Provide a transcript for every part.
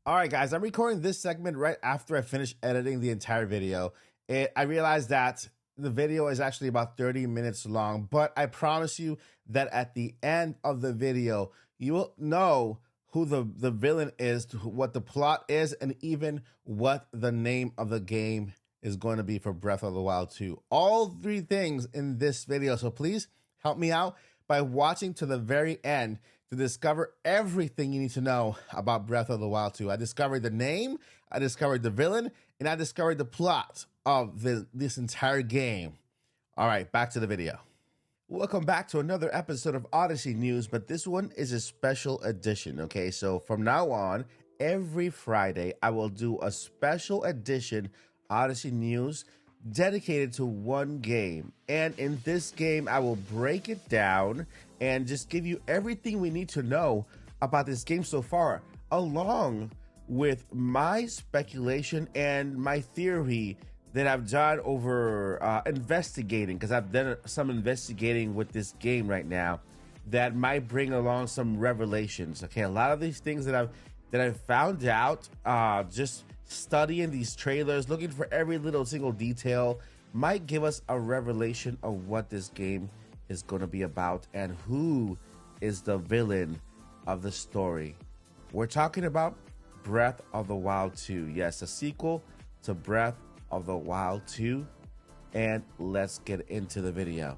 All right, guys, I'm recording this segment right after I finish editing the entire video. I realized that the video is actually about 30 minutes long, but I promise you that at the end of the video, you will know who the villain is, what the plot is, and even what the name of the game is going to be for Breath of the Wild 2. All three things in this video, so please help me out by watching to the very end to discover everything you need to know about Breath of the Wild 2. I discovered the name, I discovered the villain, and I discovered the plot of this entire game. All right, back to the video. Welcome back to another episode of Odyssey News, but this one is a special edition, okay? So from now on, every Friday, I will do a special edition Odyssey News dedicated to one game. And in this game, I will break it down and just give you everything we need to know about this game so far, along with my speculation and my theory that I've done over investigating, because I've done some investigating with this game right now that might bring along some revelations. Okay, a lot of these things that I've found out just studying these trailers, looking for every little single detail, might give us a revelation of what this game is going to be about and who is the villain of the story. We're talking about Breath of the Wild 2. Yes, a sequel to Breath of the Wild 2. And let's get into the video.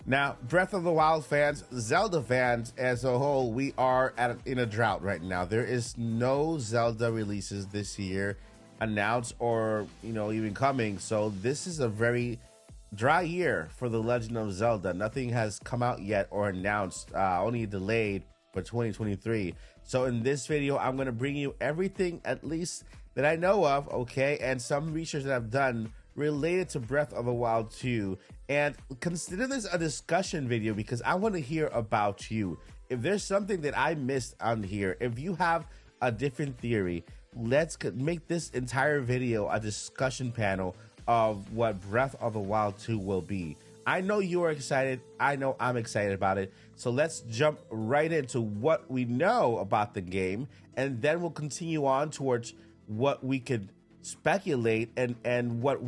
Now, Breath of the Wild fans, Zelda fans as a whole, we are in a drought right now. There is no Zelda releases this year announced or, even coming. So this is a very dry year for The Legend of Zelda. Nothing has come out yet or announced, only delayed for 2023. So in this video, I'm going to bring you everything, at least that I know of, okay, and some research that I've done related to Breath of the Wild 2. And consider this a discussion video because I want to hear about you. If there's something that I missed on here, if you have a different theory, let's make this entire video a discussion panel of what Breath of the Wild 2 will be. I know you are excited. I know I'm excited about it. So let's jump right into what we know about the game, and then we'll continue on towards what we could speculate and what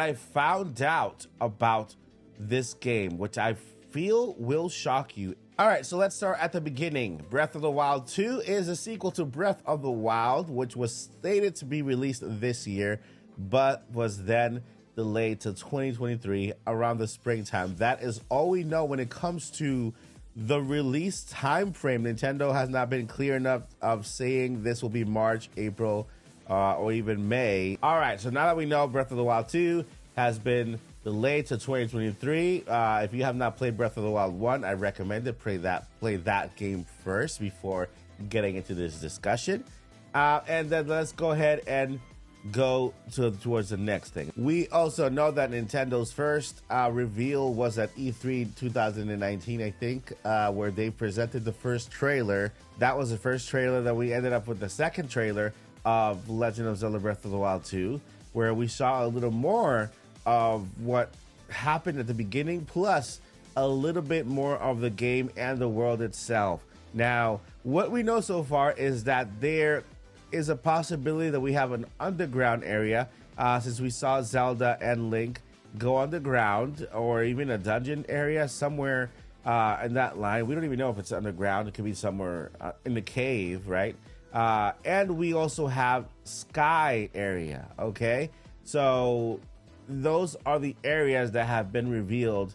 I found out about this game, which I feel will shock you. All right, so let's start at the beginning. Breath of the Wild 2 is a sequel to Breath of the Wild, which was slated to be released this year, but was then delayed to 2023 around the springtime. That is all we know when it comes to the release time frame. Nintendo has not been clear enough of saying this will be March, April, or even May. All right, so now that we know Breath of the Wild 2 has been delayed to 2023, if you have not played Breath of the Wild 1, I recommend it. Play that game first before getting into this discussion. And then let's go ahead and go towards the next thing. We also know that Nintendo's first reveal was at E3 2019, I think, where they presented the first trailer. That was the first trailer. That we ended up with the second trailer of Legend of Zelda Breath of the Wild 2, where we saw a little more of what happened at the beginning, plus a little bit more of the game and the world itself. Now, what we know so far is that there is a possibility that we have an underground area, since we saw Zelda and Link go underground, or even a dungeon area somewhere in that line. We don't even know if it's underground. It could be somewhere in the cave, right? And we also have Sky area, okay? So those are the areas that have been revealed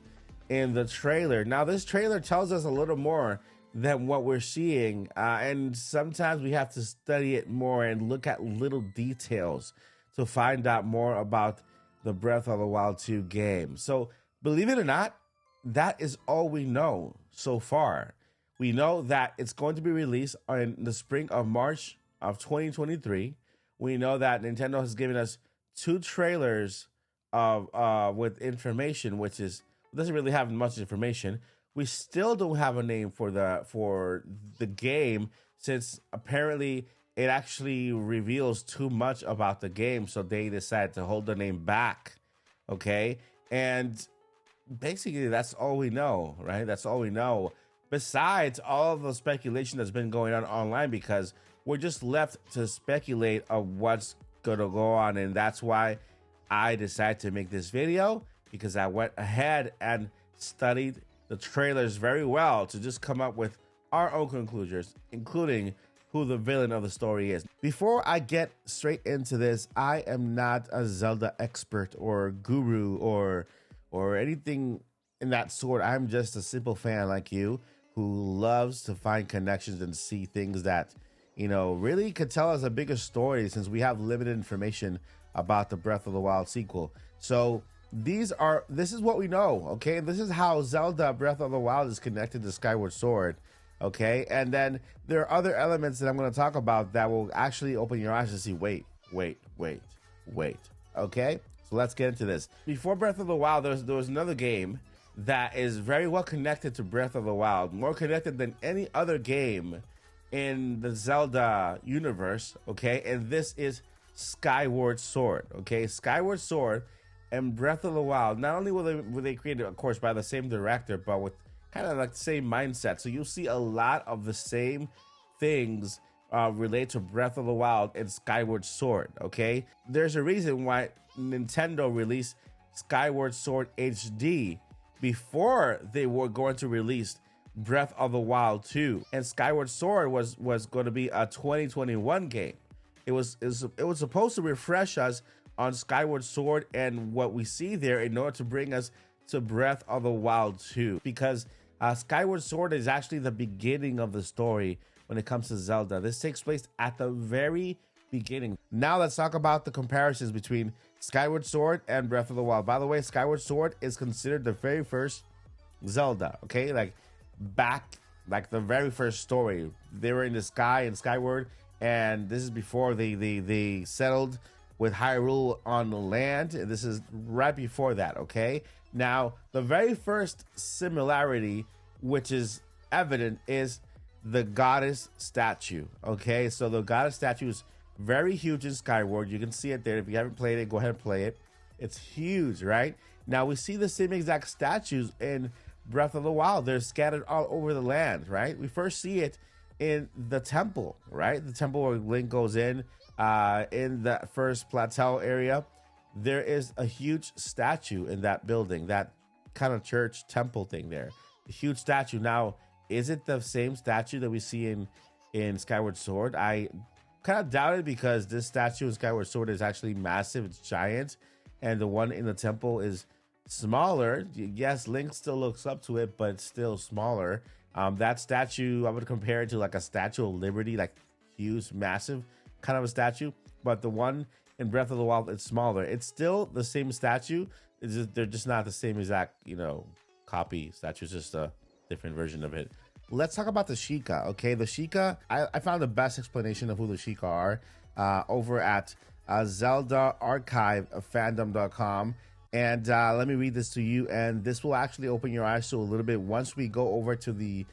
in the trailer. Now, this trailer tells us a little more than what we're seeing, and sometimes we have to study it more and look at little details to find out more about the Breath of the Wild 2 game. So, believe it or not, that is all we know so far. We know that it's going to be released in the spring of March of 2023. We know that Nintendo has given us 2 trailers of with information, which doesn't really have much information. We still don't have a name for the game, since apparently it actually reveals too much about the game, so they decided to hold the name back. Okay, and basically that's all we know, right? That's all we know. Besides all of the speculation that's been going on online, because we're just left to speculate of what's gonna go on, and that's why I decided to make this video, because I went ahead and studied the trailers very well to just come up with our own conclusions, including who the villain of the story is. Before I get straight into this, I am not a Zelda expert or guru or anything in that sort. I'm just a simple fan like you who loves to find connections and see things that, you know, really could tell us a bigger story, since we have limited information about the Breath of the Wild sequel. So this is what we know, okay? This is how Zelda Breath of the Wild is connected to Skyward Sword, okay? And then there are other elements that I'm going to talk about that will actually open your eyes to see, wait, okay? So let's get into this. Before Breath of the Wild, there was another game that is very well connected to Breath of the Wild, more connected than any other game in the Zelda universe, okay? And this is Skyward Sword, okay? Skyward Sword and Breath of the Wild, not only were they created, of course, by the same director, but with kind of like the same mindset. So you'll see a lot of the same things related to Breath of the Wild and Skyward Sword, okay? There's a reason why Nintendo released Skyward Sword HD before they were going to release Breath of the Wild 2. And Skyward Sword was going to be a 2021 game. It was supposed to refresh us on Skyward Sword and what we see there in order to bring us to Breath of the Wild 2. Because Skyward Sword is actually the beginning of the story when it comes to Zelda. This takes place at the very beginning. Now let's talk about the comparisons between Skyward Sword and Breath of the Wild. By the way, Skyward Sword is considered the very first Zelda, okay? Like the very first story. They were in the sky in Skyward, and this is before they settled with Hyrule on the land. This is right before that, okay? Now, the very first similarity, which is evident, is the goddess statue, okay? So the goddess statue is very huge in Skyward. You can see it there. If you haven't played it, go ahead and play it. It's huge, right? Now, we see the same exact statues in Breath of the Wild. They're scattered all over the land, right? We first see it in the temple, right? The temple where Link goes in that first plateau area. There is a huge statue in that building, that kind of church temple thing there. A huge statue. Now, is it the same statue that we see in Skyward Sword? I kind of doubt it, because this statue in Skyward Sword is actually massive. It's giant. And the one in the temple is smaller. Yes, Link still looks up to it, but it's still smaller. That statue, I would compare it to like a Statue of Liberty, like huge, massive kind of a statue. But the one in Breath of the Wild, it's smaller. It's still the same statue. They're just not the same exact, copy statue. It's just a different version of it. Let's talk about the Sheikah, okay? The Sheikah, I found the best explanation of who the Sheikah are over at ZeldaArchiveFandom.com. And let me read this to you, and this will actually open your eyes to a little bit. Once we go over to the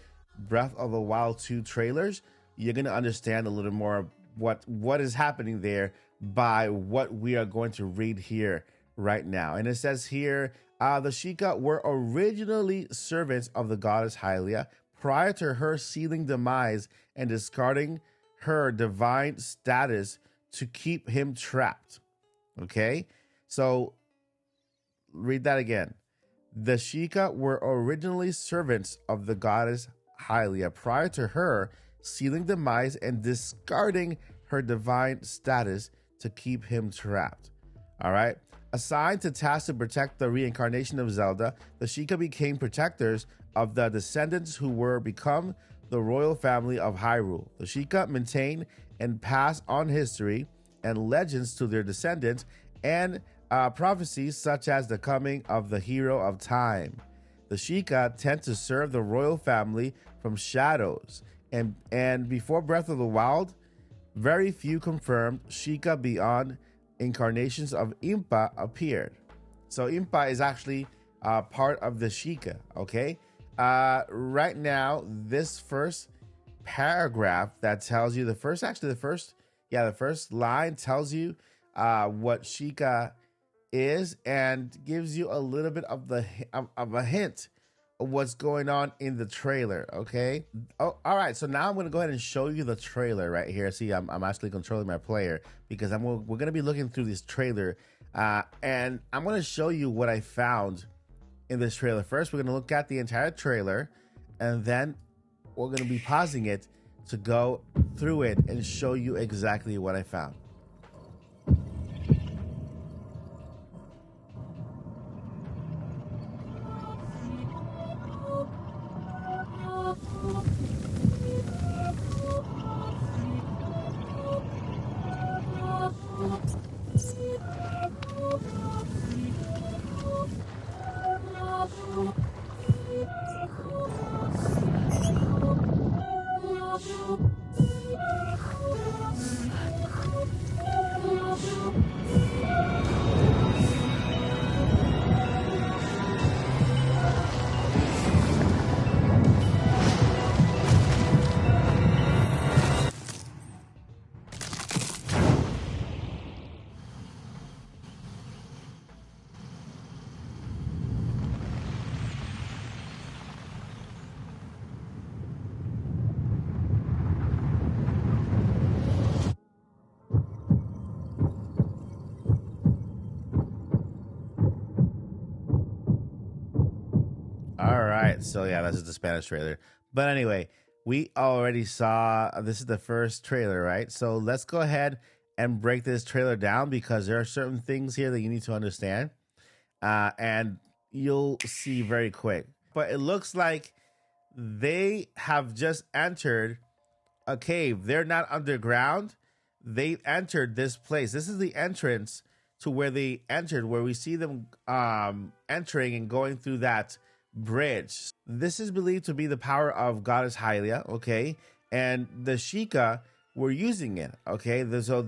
Breath of the Wild 2 trailers, you're going to understand a little more what is happening there by what we are going to read here right now. And it says here, the Sheikah were originally servants of the goddess Hylia prior to her sealing demise and discarding her divine status to keep him trapped. Okay? So read that again. The Sheikah were originally servants of the goddess Hylia prior to her sealing demise and discarding her divine status to keep him trapped. All right. Assigned to task to protect the reincarnation of Zelda, the Sheikah became protectors of the descendants who were become the royal family of Hyrule. The Sheikah maintain and pass on history and legends to their descendants and prophecies such as the coming of the hero of time. The Sheikah tend to serve the royal family from shadows. And before Breath of the Wild, very few confirmed Sheikah beyond incarnations of Impa appeared. So Impa is actually part of the Sheikah, okay? Right now, this first paragraph that tells you the first line tells you what Sheikah is and gives you a little bit of a hint of what's going on in the trailer. Okay. Oh, all right. So now I'm going to go ahead and show you the trailer right here. See, I'm actually controlling my player because we're going to be looking through this trailer, and I'm going to show you what I found in this trailer. First, we're going to look at the entire trailer, and then we're going to be pausing it to go through it and show you exactly what I found. All right, so yeah, this is the Spanish trailer. But anyway, we already saw, this is the first trailer, right? So let's go ahead and break this trailer down because there are certain things here that you need to understand, and you'll see very quick. But it looks like they have just entered a cave. They're not underground. They entered this place. This is the entrance to where they entered, where we see them entering and going through that bridge. This is believed to be the power of goddess Hylia, okay? And the Sheikah were using it, okay? So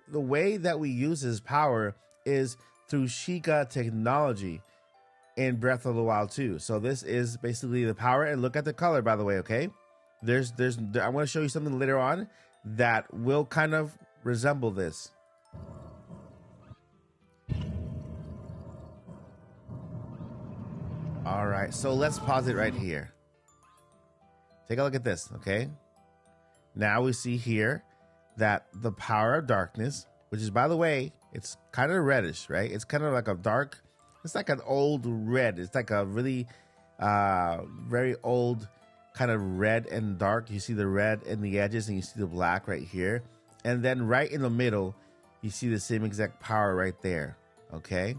the way that we use his power is through Sheikah technology in Breath of the Wild 2. So this is basically the power, and look at the color, by the way, okay? I'm going to show you something later on that will kind of resemble this. All right, so let's pause it right here. Take a look at this, okay? Now we see here that the power of darkness, which is, by the way, it's kind of reddish, right? It's kind of like a dark, it's like an old red. It's like a really very old kind of red and dark. You see the red in the edges and you see the black right here. And then right in the middle, you see the same exact power right there, okay?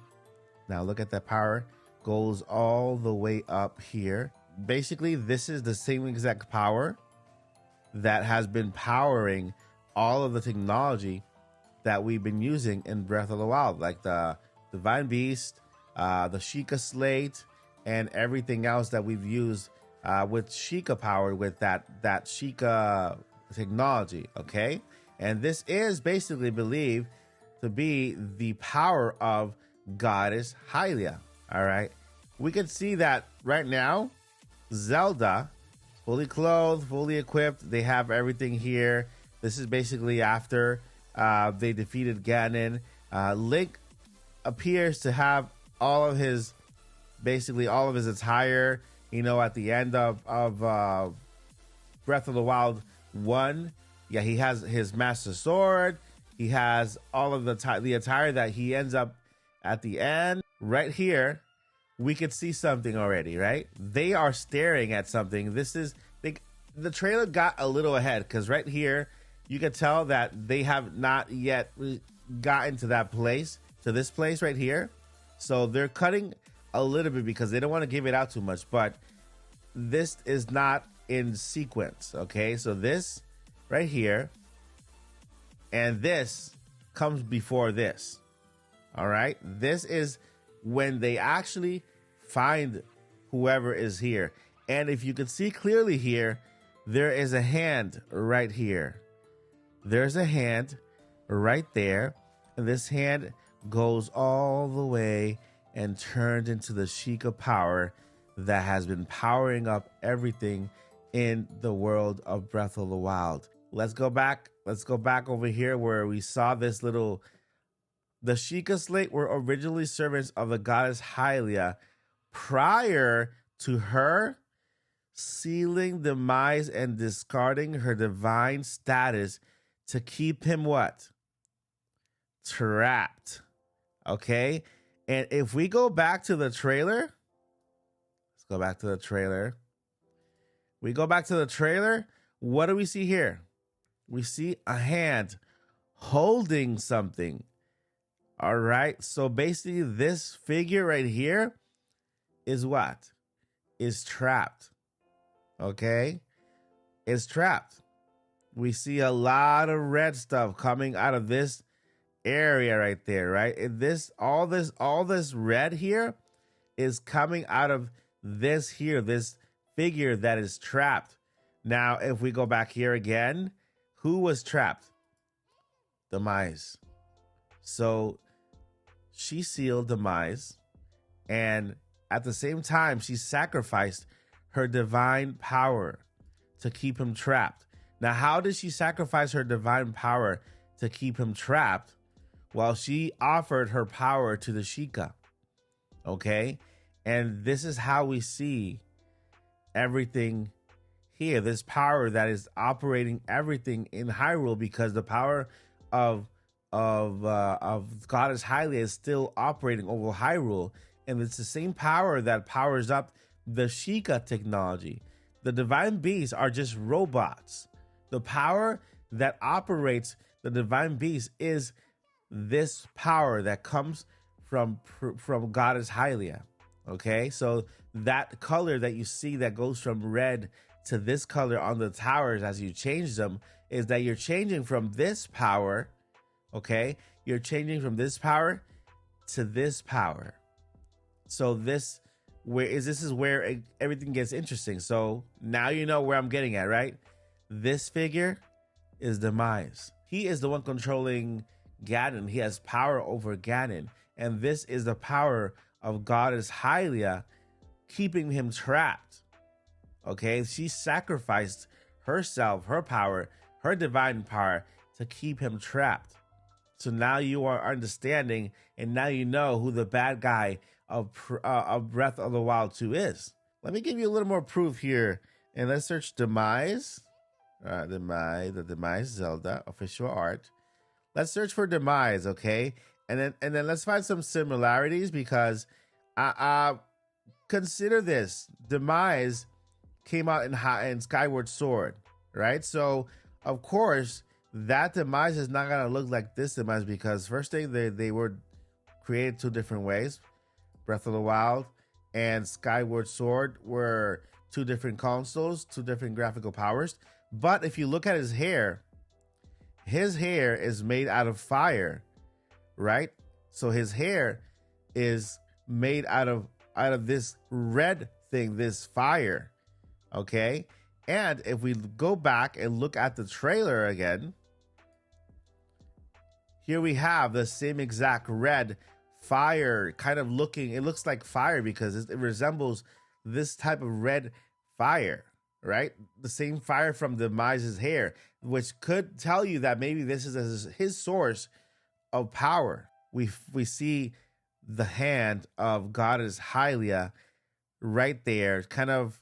Now look at that power. Goes all the way up here. Basically, this is the same exact power that has been powering all of the technology that we've been using in Breath of the Wild, like the Divine Beast, the Sheikah Slate, and everything else that we've used with Sheikah power, with that Sheikah technology, okay? And this is basically believed to be the power of Goddess Hylia. All right, we can see that right now, Zelda, fully clothed, fully equipped. They have everything here. This is basically after they defeated Ganon. Link appears to have all of his attire, you know, at the end of Breath of the Wild 1. Yeah, he has his Master Sword. He has all of the attire that he ends up at the end. Right here, we could see something already, right? They are staring at something. The trailer got a little ahead because right here, you can tell that they have not yet gotten to that place, to this place right here. So they're cutting a little bit because they don't want to give it out too much, but this is not in sequence, okay? So this right here and this comes before this, all right? This is when they actually find whoever is here. And if you can see clearly here, there is a hand right here. There's a hand right there. And this hand goes all the way and turned into the Sheikah power that has been powering up everything in the world of Breath of the Wild. Let's go back. Let's go back over here where we saw this little The Sheikah Slate were originally servants of the goddess Hylia prior to her sealing demise and discarding her divine status to keep him what? Trapped. Okay? And if we go back to the trailer, let's go back to the trailer. We go back to the trailer. What do we see here? We see a hand holding something. All right. So basically, this figure right here is what? Is trapped. Okay? It's trapped. We see a lot of red stuff coming out of this area right there, right? And all this red here is coming out of this here, this figure that is trapped. Now, if we go back here again, who was trapped? Demise. So she sealed Demise, and at the same time, she sacrificed her divine power to keep him trapped. Now, how did she sacrifice her divine power to keep him trapped? Well, she offered her power to the Sheikah. Okay? And this is how we see everything here. This power that is operating everything in Hyrule, because the power of Goddess Hylia is still operating over Hyrule. And it's the same power that powers up the Sheikah technology. The divine beasts are just robots. The power that operates the divine beast is this power that comes from Goddess Hylia. Okay, so that color that you see that goes from red to this color on the towers as you change them is that you're changing from this power. Okay, you're changing from this power to this power. So this is where everything gets interesting. So now you know where I'm getting at, right? This figure is Demise. He is the one controlling Ganon. He has power over Ganon. And this is the power of Goddess Hylia keeping him trapped. Okay? She sacrificed herself, her power, her divine power to keep him trapped. So now you are understanding, and now you know who the bad guy of Breath of the Wild 2 is. Let me give you a little more proof here. And let's search Demise. The Demise Zelda official art. Let's search for Demise, okay? And then let's find some similarities, because consider this. Demise came out in Skyward Sword, right? So of course that Demise is not gonna look like this Demise, because first thing, they were created two different ways. Breath of the Wild and Skyward Sword were two different consoles, two different graphical powers. But if you look at his hair is made out of fire, right? So his hair is made out of this red thing, this fire, okay? And if we go back and look at the trailer again, here we have the same exact red fire kind of looking. It looks like fire because it resembles this type of red fire, right? The same fire from Demise's hair, which could tell you that maybe this is his source of power. We see the hand of Goddess Hylia right there, kind of,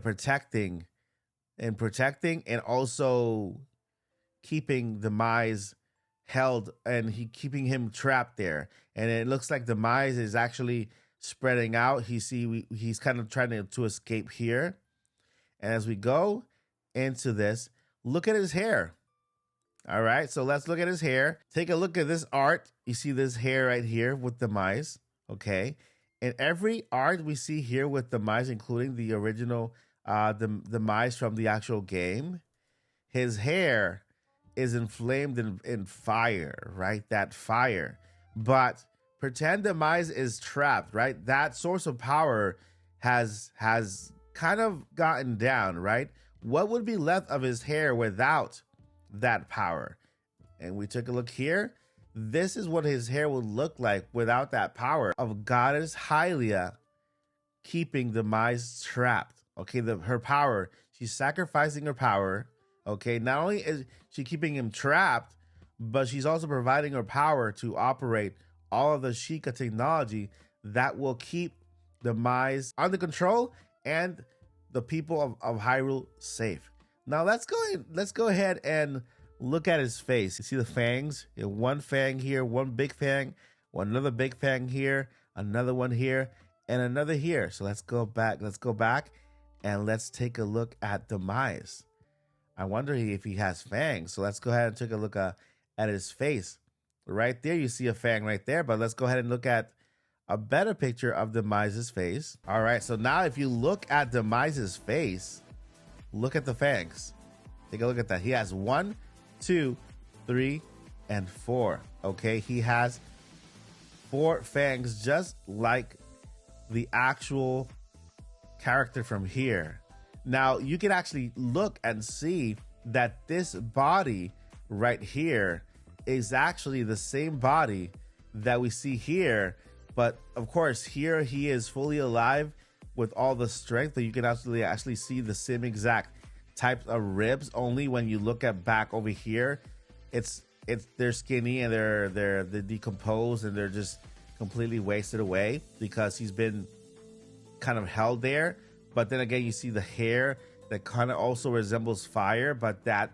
protecting and also keeping Demise held, and keeping him trapped there. And it looks like Demise is actually spreading out. He's kind of trying to escape here. And as we go into this, look at his hair. All right, so let's look at his hair. Take a look at this art. You see this hair right here with Demise, okay? And every art we see here with Demise, including the original Demise from the actual game, his hair is inflamed in fire, right? That fire. But pretend Demise is trapped, right? That source of power has kind of gotten down, right? What would be left of his hair without that power? And we took a look here. This is what his hair would look like without that power of Goddess Hylia keeping Demise trapped. Okay, her power, she's sacrificing her power. Okay, not only is she keeping him trapped, but she's also providing her power to operate all of the Sheikah technology that will keep the Demise under control and the people of Hyrule safe. Now let's go ahead and look at his face. You see the fangs? You know, one fang here, one big fang, another big fang here, another one here, and another here. So let's go back. Let's go back and let's take a look at Demise. I wonder if he has fangs. So let's go ahead and take a look at his face. Right there, you see a fang right there. But let's go ahead and look at a better picture of Demise's face. All right, so now if you look at Demise's face, look at the fangs. Take a look at that. He has 1, 2, 3, and 4. Okay, he has 4 fangs, just like the actual character from here. Now you can actually look and see that this body right here is actually the same body that we see here, but of course here he is fully alive with all the strength, but you can actually see the same exact types of ribs. Only when you look at back over here, they're skinny and they're decomposed and they're just completely wasted away because he's been kind of held there. But then again, you see the hair that kind of also resembles fire, but that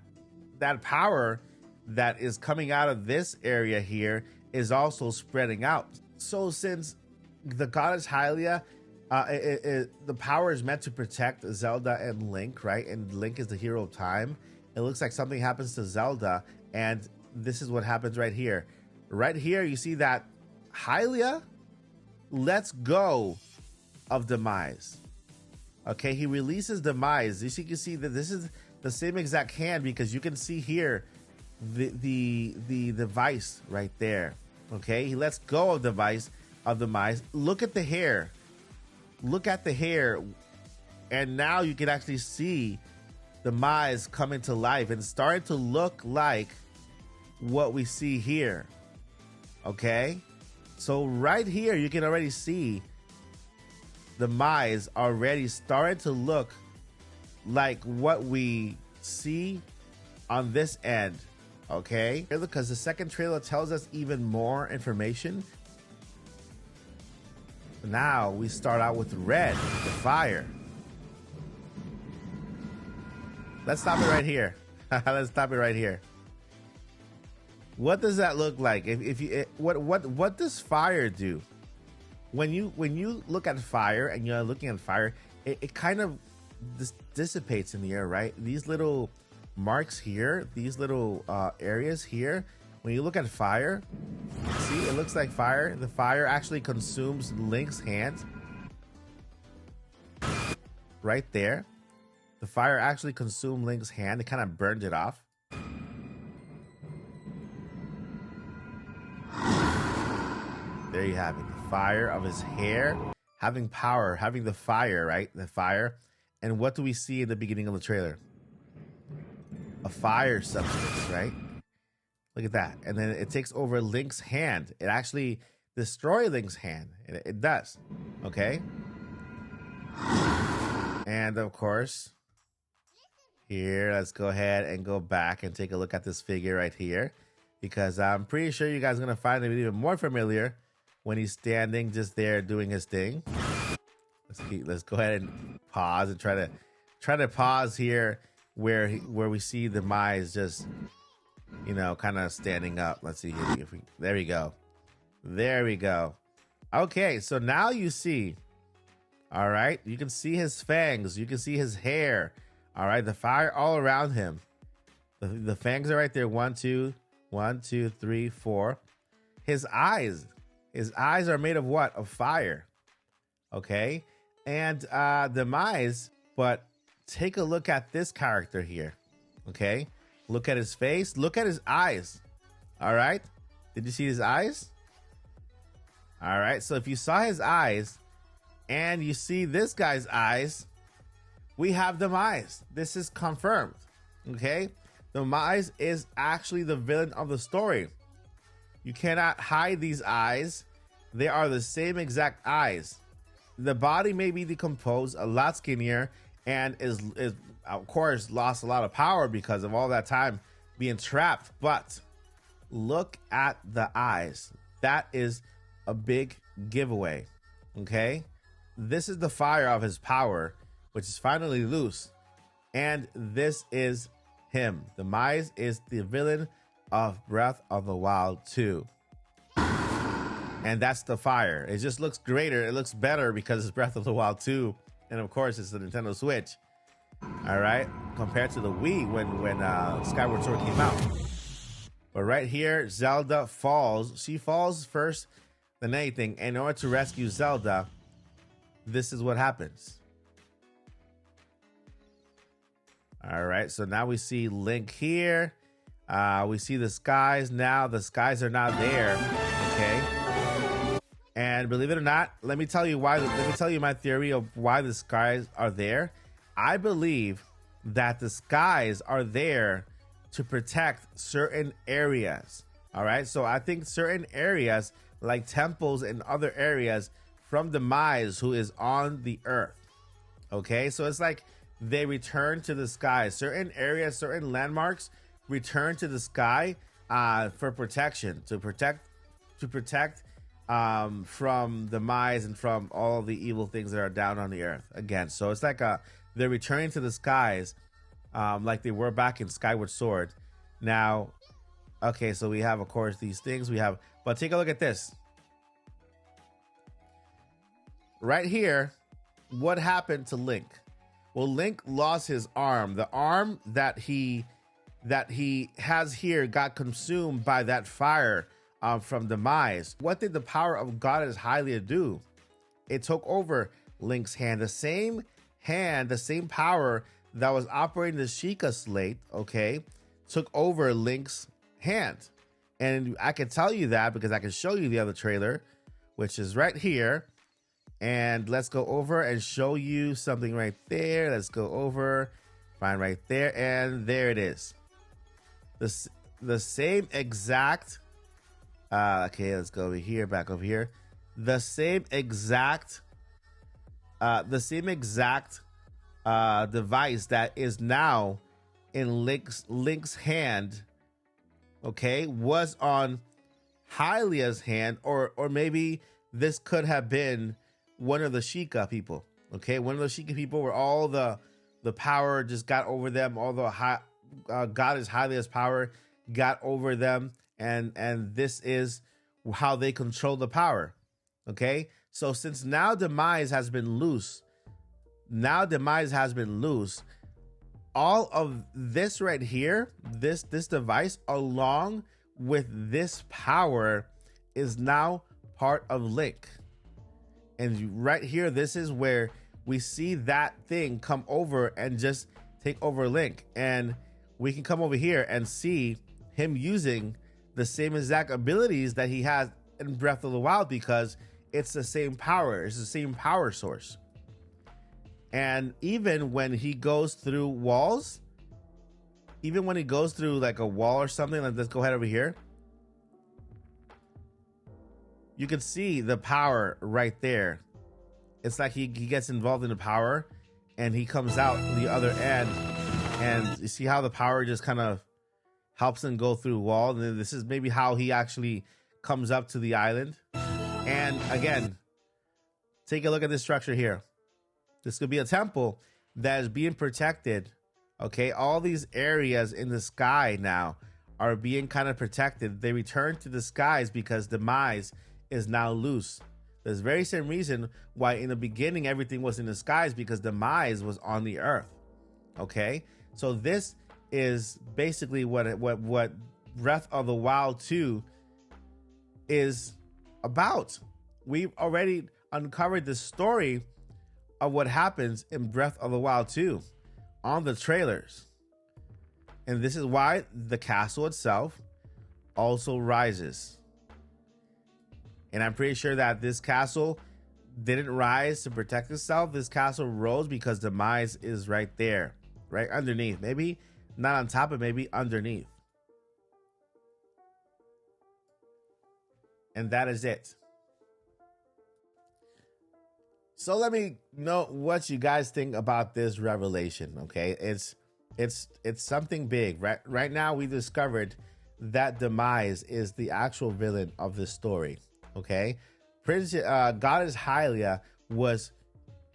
power that is coming out of this area here is also spreading out. So since the goddess Hylia, the power is meant to protect Zelda and Link, right? And Link is the hero of time. It looks like something happens to Zelda, and this is what happens right here. Right here, you see that Hylia lets go of Demise. Okay, he releases Demise. You can see that this is the same exact hand because you can see here the device right there. Okay, he lets go of Demise. Look at the hair. Look at the hair, and now you can actually see Demise coming to life and starting to look like what we see here. Okay, so right here you can already see Demise already started to look like what we see on this end. Okay, because the second trailer tells us even more information. Now we start out with red, the fire. Let's stop it right here. Let's stop it right here. What does that look like? What does fire do? When you look at fire and you're looking at fire, it kind of dissipates in the air, right? These little marks here, these little areas here, when you look at fire, see, it looks like fire. The fire actually consumes Link's hand. Right there. The fire actually consumed Link's hand. It kind of burned it off. There you have it. The fire of his hair having power, having the fire, right? The fire. And what do we see in the beginning of the trailer? A fire substance, right? Look at that. And then it takes over Link's hand. It actually destroys Link's hand. It does. Okay? And of course, here, let's go ahead and go back and take a look at this figure right here, because I'm pretty sure you guys are going to find him even more familiar when he's standing just there doing his thing. Let's go ahead and pause and try to pause here where we see Demise just, you know, kind of standing up. Let's see here. There we go. There we go. Okay, so now you see, all right, you can see his fangs. You can see his hair. All right, the fire all around him. The fangs are right there. 1, 2, 3, 4. His eyes are made of what? Of fire. Okay, and Demise. But take a look at this character here. Okay, look at his face. Look at his eyes. All right, did you see his eyes? All right, so if you saw his eyes and you see this guy's eyes, we have Demise. This is confirmed. Okay, Demise is actually the villain of the story. You cannot hide these eyes. They are the same exact eyes. The body may be decomposed, a lot skinnier, and is of course lost a lot of power because of all that time being trapped. But look at the eyes. That is a big giveaway. Okay, this is the fire of his power, which is finally loose, and this is him. Demise is the villain of Breath of the Wild 2. And that's the fire. It just looks greater. It looks better because it's Breath of the Wild 2. And of course, it's the Nintendo Switch. All right. Compared to the Wii when Skyward Sword came out. But right here, Zelda falls. She falls first than anything. And in order to rescue Zelda, this is what happens. All right. So now we see Link here. We see the skies now. The skies are not there. Okay. And believe it or not, let me tell you why. Let me tell you my theory of why the skies are there. I believe that the skies are there to protect certain areas. All right. So I think certain areas like temples and other areas from Demise, who is on the earth. Okay. So it's like they return to the sky. Certain areas, certain landmarks return to the sky for protection, to protect from Demise and from all the evil things that are down on the earth again. So it's like they're returning to the skies like they were back in Skyward Sword. Now, okay, so we have, of course, these things we have, but take a look at this. Right here, what happened to Link? Well, Link lost his arm. The arm that he has here got consumed by that fire from Demise. What did the power of Goddess Hylia do? It took over Link's hand. The same hand, the same power that was operating the Sheikah Slate, okay, took over Link's hand. And I can tell you that because I can show you the other trailer, which is right here. And let's go over and show you something right there. Let's go over, find right there, and there it is. The same exact okay, let's go over here, back over here. The same exact device that is now in Link's hand, okay, was on Hylia's hand, or maybe this could have been one of the Sheikah people. Okay, one of the Sheikah people where all the power just got over them, all the Goddess Hylia's power got over them, and this is how they control the power. Okay, so since now Demise has been loose, all of this right here, this device along with this power is now part of Link. And right here, this is where we see that thing come over and just take over Link. And we can come over here and see him using the same exact abilities that he has in Breath of the Wild, because it's the same power. It's the same power source. And even when he goes through walls, even when he goes through like a wall or something, like, let's go ahead over here. You can see the power right there. It's like he gets involved in the power and he comes out the other end, and you see how the power just kind of helps him go through wall. And then this is maybe how he actually comes up to the island. And again, take a look at this structure here. This could be a temple that is being protected. Okay, all these areas in the sky now are being kind of protected. They return to the skies because Demise is now loose. There's very same reason why in the beginning everything was in the skies, because Demise was on the earth. Okay, so this is basically what Breath of the Wild 2 is about. We've already uncovered the story of what happens in Breath of the Wild 2 on the trailers. And this is why the castle itself also rises. And I'm pretty sure that this castle didn't rise to protect itself. This castle rose because Demise is right there, right underneath. Maybe not on top, but maybe underneath. And that is it. So let me know what you guys think about this revelation. Okay, it's something big. Right now we discovered that Demise is the actual villain of this story. Okay, Goddess Hylia was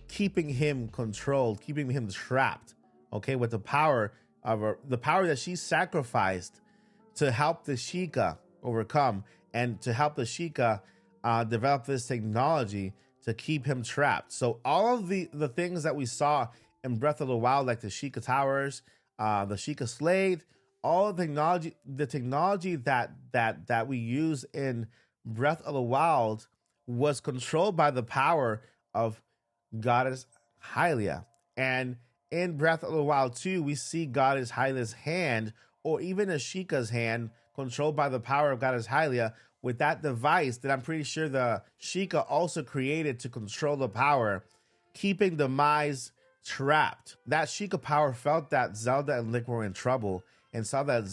keeping him controlled, keeping him trapped. Okay, with the power of the power that she sacrificed to help the Sheikah overcome and to help the Sheikah develop this technology to keep him trapped. So all of the things that we saw in Breath of the Wild, like the Sheikah Towers, the Sheikah Slate, all the technology that we use in Breath of the Wild was controlled by the power of Goddess Hylia. And in Breath of the Wild 2, we see Goddess Hylia's hand, or even a Sheikah's hand, controlled by the power of Goddess Hylia, with that device that I'm pretty sure the Sheikah also created to control the power, keeping Demise trapped. That Sheikah power felt that Zelda and Link were in trouble and saw that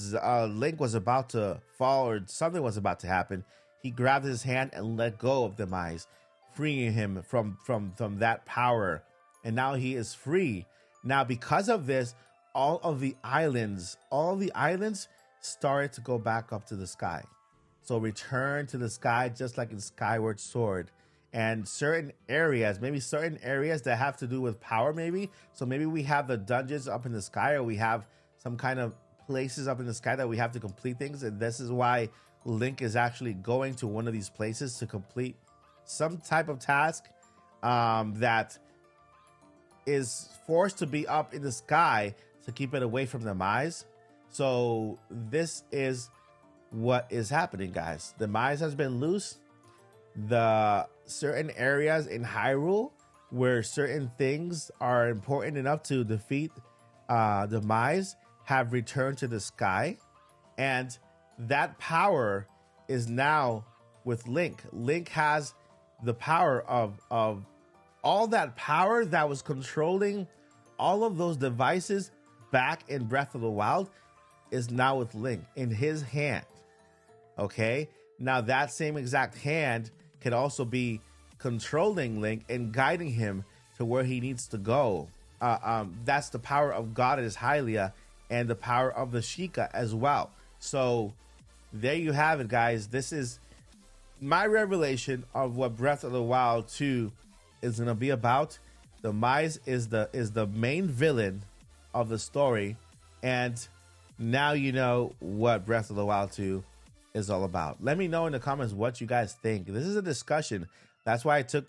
Link was about to fall or something was about to happen. He grabbed his hand and let go of Demise, freeing him from that power. And now he is free. Now, because of this, all the islands started to go back up to the sky. So return to the sky, just like in Skyward Sword. And certain areas that have to do with power, maybe. So maybe we have the dungeons up in the sky, or we have some kind of places up in the sky that we have to complete things. And this is why Link is actually going to one of these places to complete some type of task that is forced to be up in the sky to keep it away from Demise. So this is what is happening, guys. Demise has been loose. The certain areas in Hyrule where certain things are important enough to defeat Demise have returned to the sky, and that power is now with Link. Link has the power of all that power that was controlling all of those devices back in Breath of the Wild is now with Link in his hand. Okay, now that same exact hand can also be controlling Link and guiding him to where he needs to go. That's the power of Goddess Hylia and the power of the Sheikah as well. So there you have it, guys. This is my revelation of what Breath of the Wild 2 is going to be about. Demise is the main villain of the story, and now you know what Breath of the Wild 2 is all about. Let me know in the comments what you guys think. This is a discussion. That's why I took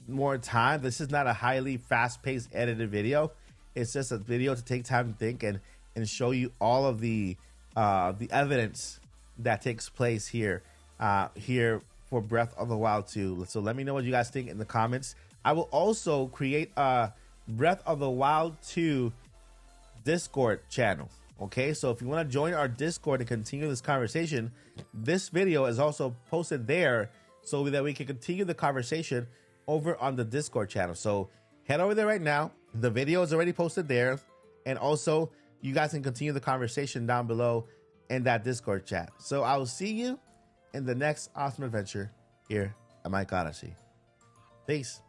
more time. This is not a highly fast-paced edited video. It's just a video to take time to think and show you all of the evidence that takes place here for Breath of the Wild 2. So let me know what you guys think in the comments. I will also create a Breath of the Wild 2 Discord channel. Okay, so if you want to join our Discord and continue this conversation, this video is also posted there so that we can continue the conversation over on the Discord channel. So head over there right now. The video is already posted there. And also, you guys can continue the conversation down below in that Discord chat. So I will see you in the next awesome adventure here at Mike Odyssey. Peace.